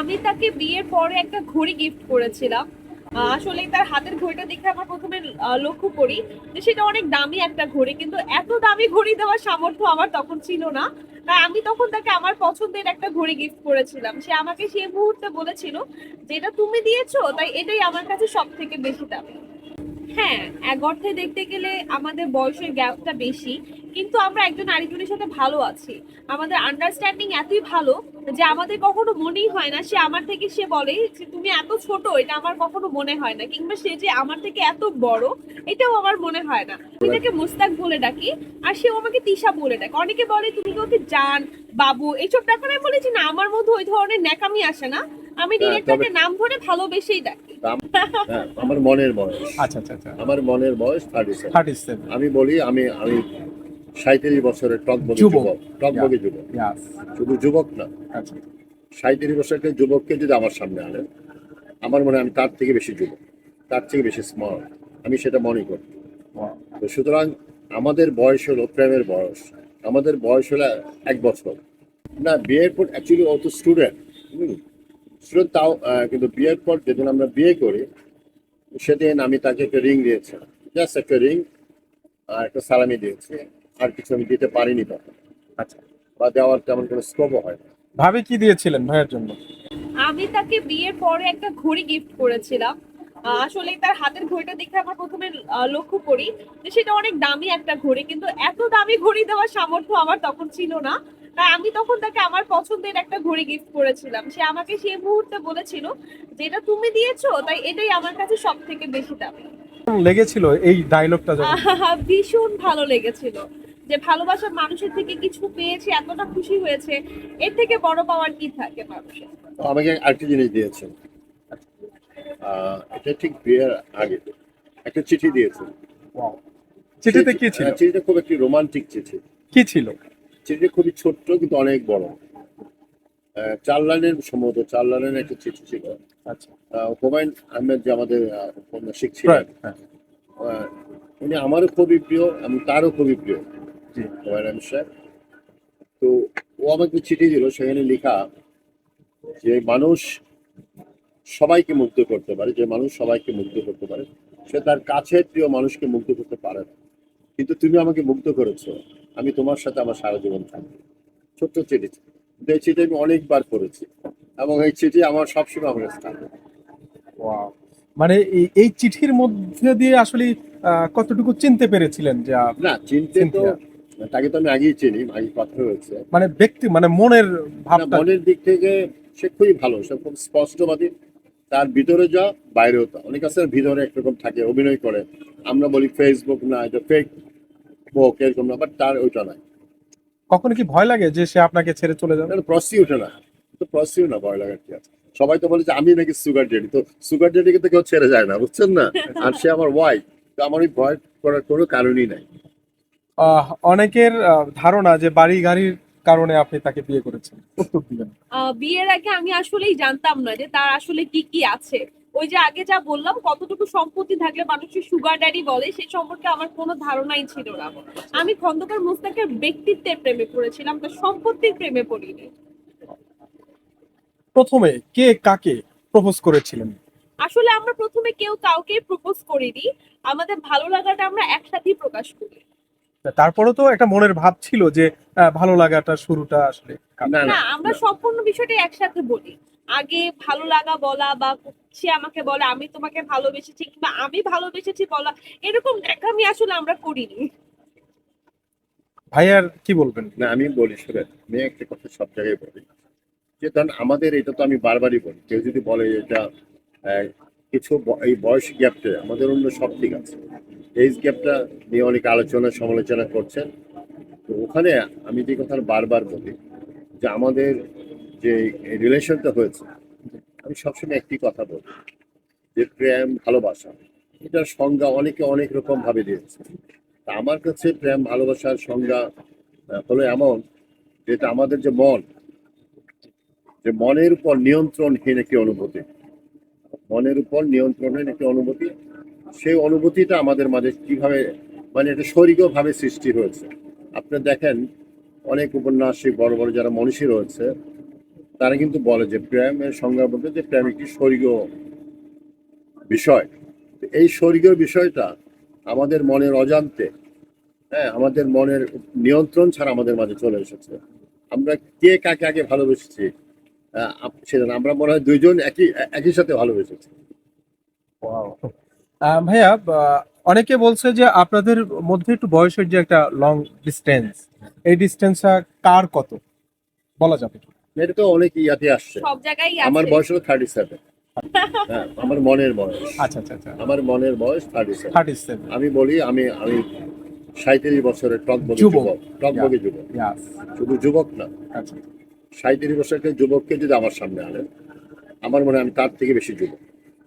আমি তাকে বিয়ের পরে একটা ঘড়ি গিফট করেছিলাম। আসলে তার হাতের ঘড়িটা দেখে আমার প্রথমে লক্ষ্য করি যে সেটা অনেক দামি একটা ঘড়ি, কিন্তু এত দামি ঘড়ি দেওয়ার সামর্থ্য আমার তখন ছিল না। তাই আমি তখন তাকে আমার পছন্দের একটা ঘড়ি গিফট করেছিলাম। সে আমাকে সেই মুহূর্তে বলেছিল যে এটা তুমি দিয়েছো, তাই এটাই আমার কাছে সব থেকে বেশি দামি। হ্যাঁ, এক অর্থে দেখতে গেলে আমাদের বয়সের গ্যাপটা বেশি, কিন্তু আমরা একজন আরেকজনের সাথে ভালো আছি। আমাদের আন্ডারস্ট্যান্ডিং এতই ভালো যে আমাদের কখনো মনেই হয় না সে আমার থেকে, সে বলে যে তুমি এত ছোট, এটা আমার কখনো মনে হয় না, কিংবা সে যে আমার থেকে এত বড় এটাও আমার মনে হয় না। আমি তাকে মুস্তাক বলে ডাকি, আর সেও আমাকে তিশা বলে ডাকে। অনেকে বলে তুমি কি ওকে জান, বাবু এইসব ডাকার, আমি বলেছি না, আমার মধ্যে ওই ধরনের ন্যাকামি আসে না। আমি ডিরেক্ট তবে তাকে নাম ধরে ভালোবেসেই ডাকি। আমার মনের বয়স, আচ্ছা আচ্ছা আচ্ছা। আমার মনের বয়স 37। 37। আমি বলি আমি আমি 37 বছরের টকবগে যুবক। যুবক, টকবগে যুবক, ইয়াস। শুধু যুবক না। আচ্ছা। 37 বছরের যুবককে যদি আমার সামনে আনেন, আমার মনে হয় আমি তার থেকে বেশি যুবক, তার থেকে বেশি স্মার্ট, আমি সেটা মনে করি। Wow. তো সুতরাং আমাদের বয়স হলো প্রেমের বয়স, আমাদের বয়স হলো 1 বছর। না, বিয়ের পর অ্যাকচুয়ালি অত স্টুডেন্ট, স্টুডেন্ট তাও, কিন্তু বিয়ের পর যেদিন আমরা বিয়ে করি সেদিন আমি তাকে একটা রিং দিয়েছি, জাস্ট একটা রিং আর একটা সালামি দিয়েছি, আর কিছু আমি দিতে পারিনি তখন, আচ্ছা। বা দেওয়ার তেমন কোনো স্কোপও হয় না। ভাবি কি দিয়েছিলেন ভাইয়ের জন্য? আমি তাকে বিয়ের পরে একটা ঘড়ি গিফট করেছিলাম। আসলে তার হাতের ঘড়িটা দেখে আমার প্রথমে লক্ষ্য করি যে সেটা অনেক দামি একটা ঘড়ি, কিন্তু এত দামি ঘড়ি দেওয়ার সামর্থ্য আমার তখন ছিল না। তাই আমি তখন তাকে আমার পছন্দের একটা ঘড়ি গিফট করেছিলাম। সে আমাকে সেই মুহূর্তে বলেছিল যে এটা তুমি দিয়েছো, তাই এটাই আমার কাছে সব থেকে বেশি দামি। কেমন লেগেছিল এই ডায়লগটা যখন? ভীষণ ভালো লেগেছিল যে ভালোবাসার মানুষের থেকে কিছু পেয়েছি, এতটা খুশি হয়েছে, এর থেকে বড় পাওয়ার কি থাকে মানুষের। তো আমাকে আরেকটা জিনিস দিয়েছে, এটা ঠিক বিয়ের আগে একটা চিঠি দিয়েছে। Wow. চিঠিতে কি ছিল? চিঠিটা খুব একটি রোমান্টিক চিঠি। কি ছিল? চিঠিটা খুবই ছোট্ট কিন্তু অনেক বড়, 4 লাইনের, সম্ভবত 4 লাইনের একটা চিঠি ছিল। আচ্ছা। হুমায়ুন আহমেদ যে আমাদের উপন্যাসিক ছিলেন, হ্যাঁ। আহ, উনি আমারও খুবই প্রিয়, আমি তারও খুবই প্রিয়, জি। হুমায়ুন আহমেদ সাহেব। তো ও আমাকে চিঠি দিল, সেখানে লেখা যে মানুষ সবাইকে মুগ্ধ করতে পারে, যে মানুষ সবাইকে মুগ্ধ করতে পারে সে তার কাছের প্রিয় মানুষকে মুগ্ধ করতে পারে না, কিন্তু তুমি আমাকে মুগ্ধ করেছো, আমি তোমার সাথে আমার সারা জীবন থাকবো। ছোট্ট চিঠি, কিন্তু এই চিঠি আমি অনেকবার পড়েছি এবং এই চিঠি আমার সবসময় আমার কাছে থাকে। Wow. মানে এই চিঠির মধ্যে দিয়ে আসলে কতটুকু চিনতে পেরেছিলেন যে না, চিনতে তো সিনথিয়া? তাকে তো আমি আগেই চিনি, আগে কথা হয়েছে। মানে ব্যক্তি, মানে মনের না, ভাবটা। মনের দিক থেকে সে খুবই ভালো, সে খুব স্পষ্টবাদী, তার ভিতরে যা বাইরেও তা। অনেক আছে ভিতরে একরকম থাকে, অভিনয় করে, আমরা বলি ফেসবুক না, এটা ফেক বুক এরকম না, বাট তার ওইটা নাই। কখনো কি ভয় লাগে যে সে আপনাকে ছেড়ে চলে যাবে? প্রসিউট না, তো প্রসিউ না, ভয় লাগার কি আছে। সবাই তো বলে যে আমি নাকি সুগার ডেডি, তো সুগার ডেডি কিন্তু কেউ ছেড়ে যায় না, বুঝছেন না। আর সে আমার ওয়াইফ, তো আমার ওই ভয় করার কোনো কারণই নাই। অনেকের ধারণা যে বাড়ি গাড়ির কারণে আপনি তাকে বিয়ে করেছেন, উত্তর দিবেন। বিয়ের আগে আমি আসলেই জানতাম না যে তার আসলে কি কি আছে। ওই যে আগে যা বললাম, কতটুকু সম্পত্তি থাকলে মানুষের সুগার ড্যাডি বলে, সে সম্পর্কে আমার কোনো ধারণাই ছিল না। আমি খন্দকার মোস্তাকের ব্যক্তিত্বের প্রেমে পড়েছিলাম, তার সম্পত্তির প্রেমে পড়িনি। প্রথমে কে কাকে প্রপোজ করেছিলেন? আসলে আমরা প্রথমে কেউ কাউকে প্রপোজ করিনি, আমাদের ভালো লাগাটা আমরা একসাথেই প্রকাশ করি। তারপরে তো একটা মনের ভাব ছিল যে ভালো লাগাটা শুরুটা আসলে কার? না, না, না, আমরা না। সম্পূর্ণ বিষয়টা একসাথে বলি। আগে ভালো লাগা বলা, বা সে আমাকে বলে আমি তোমাকে ভালোবেসেছি, কিংবা আমি ভালোবেসেছি বলা, এরকম আমি আসলে আমরা করিনি। ভাইয়ার কি বলবেন? না, আমি বলি শুনে, আমি একটা কথা সব জায়গায় বলি, যে ধরেন আমাদের এটা তো আমি বারবারই বলি, কেউ যদি বলে এটা আহ, কিছু এই বয়স গ্যাপটা আমাদের অন্য সব ঠিক আছে, এইজ গ্যাপটা নিয়ে অনেক আলোচনা সমালোচনা করছেন। তো ওখানে আমি যে কথা বারবার বলি যে আমাদের যে রিলেশনটা হয়েছে, আমি সবসময় একটি কথা বলি যে প্রেম ভালোবাসা এটার সংজ্ঞা অনেকে অনেক রকম ভাবে দিয়েছে। তা আমার কাছে প্রেম ভালোবাসার সংজ্ঞা হলো এমন, যেটা আমাদের যে মন, যে মনের উপর নিয়ন্ত্রণহীন একটি অনুভূতি, মনের উপর নিয়ন্ত্রণহীন একটি অনুভূতি, সেই অনুভূতিটা আমাদের মাঝে কিভাবে, মানে এটা শরীরীয় ভাবে সৃষ্টি হয়েছে। আপনি দেখেন অনেক উপন্যাসিক, বড় বড় যারা মনীষী রয়েছে, তারা কিন্তু বলে যে প্রেমের সংজ্ঞা বলতে যে প্রেম একটি স্বর্গীয় বিষয়। তো এই স্বর্গীয় বিষয়টা আমাদের মনের অজান্তে, হ্যাঁ, আমাদের মনের নিয়ন্ত্রণ ছাড়া আমাদের মাঝে চলে এসেছে। আমরা কে কাকে আগে ভালোবেসেছি সেটা না, আমরা মনে হয় দুইজন একই সাথে ভালোবেসেছি। ভাইয়া, অনেকে বলছে যে আপনাদের মধ্যে একটু বয়সের যে একটা লং ডিস্টেন্স, এই ডিস্টেন্সটা কার কত বলা যাবে কি? এটা তো অনেক ইয়াতে আসছে। সব জায়গায় আমার আছে। বয়স হলো 37। হ্যাঁ, আমার মনের বয়স, আচ্ছা আচ্ছা আচ্ছা, আমার মনের বয়স 37। 37। আমি বলি আমি আমি 37 বছরের টকবগে যুবক। যুবক, টকবগে যুবক, Yes. শুধু যুবক না, আচ্ছা 37 বছরের যুবককে যদি আমার সামনে আনেন, আমার মনে হয় আমি তার থেকে বেশি যুবক,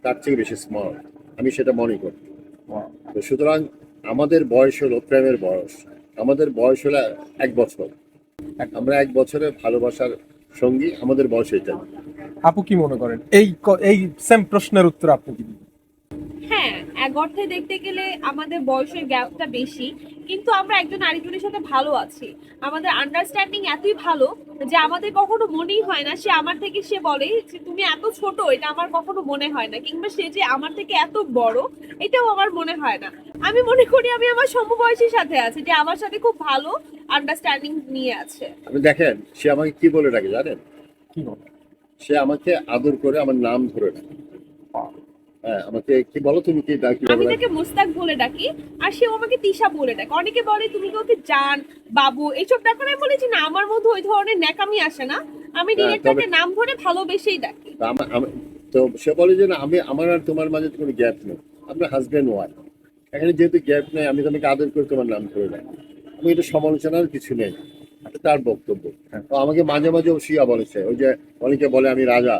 তার থেকে বেশি স্মার্ট, আমি সেটা মনে করি। wow. তো সুতরাং আমাদের বয়স হলো প্রেমের বয়স, আমাদের বয়স হলো 1 বছর, আমরা 1 বছরের ভালোবাসার সঙ্গী, আমাদের বয়স এটা। আপু কি মনে করেন এই সেম প্রশ্নের উত্তর আপনি কি দিবেন? হ্যাঁ, এক অর্থে দেখতে গেলে আমাদের বয়সের গ্যাপটা বেশি, কিন্তু আমরা একজন আরেকজনের সাথে ভালো আছি। আমাদের আন্ডারস্ট্যান্ডিং এতই ভালো যে আমাদের কখনো মনেই হয় না সে আমার থেকে, সে বলে যে তুমি এত ছোট, এটা আমার কখনো মনে হয় না, কিংবা সে যে আমার থেকে এত বড়, এটাও আমার মনে হয় না। আমি মনে করি আমি আমার সমবয়সীর সাথে আছি, যে আমার সাথে খুব ভালো আন্ডারস্ট্যান্ডিং নিয়ে আছে। আপনি দেখেন সে আমাকে কি বলে ডাকে জানেন? কি বলেন? সে আমাকে আদর করে আমার নাম ধরে ডাকে। হ্যাঁ, আমাকে কি বলো, তুমি কি ডাকি? আমি তাকে মুস্তাক বলে ডাকি, আর সেও আমাকে তিশা বলে ডাকে। অনেকে বলে তুমি কি ওকে জান, বাবু এইসব ডাকো, আমি বলেছি না, আমার মধ্যে ওই ধরনের ন্যাকামি আসে না, আমি ডিরেক্ট তাকে নাম ধরে ভালোবেসেই ডাকি। তো সে বলে যে না, আমার আর তোমার মাঝে তো কোনো গ্যাপ নেই, আমরা হাজব্যান্ড ওয়াইফ, এখানে যেহেতু গ্যাপ নেই, আমি তোমাকে আদর করে তোমার নাম ধরে ডাকি। আমি এটা সমালোচনার কিছু নেই, এটা তার বক্তব্য। তো আমাকে মাঝে মাঝে শিয়া বলেছে, ওই যে অনেকে বলে আমি রাজা,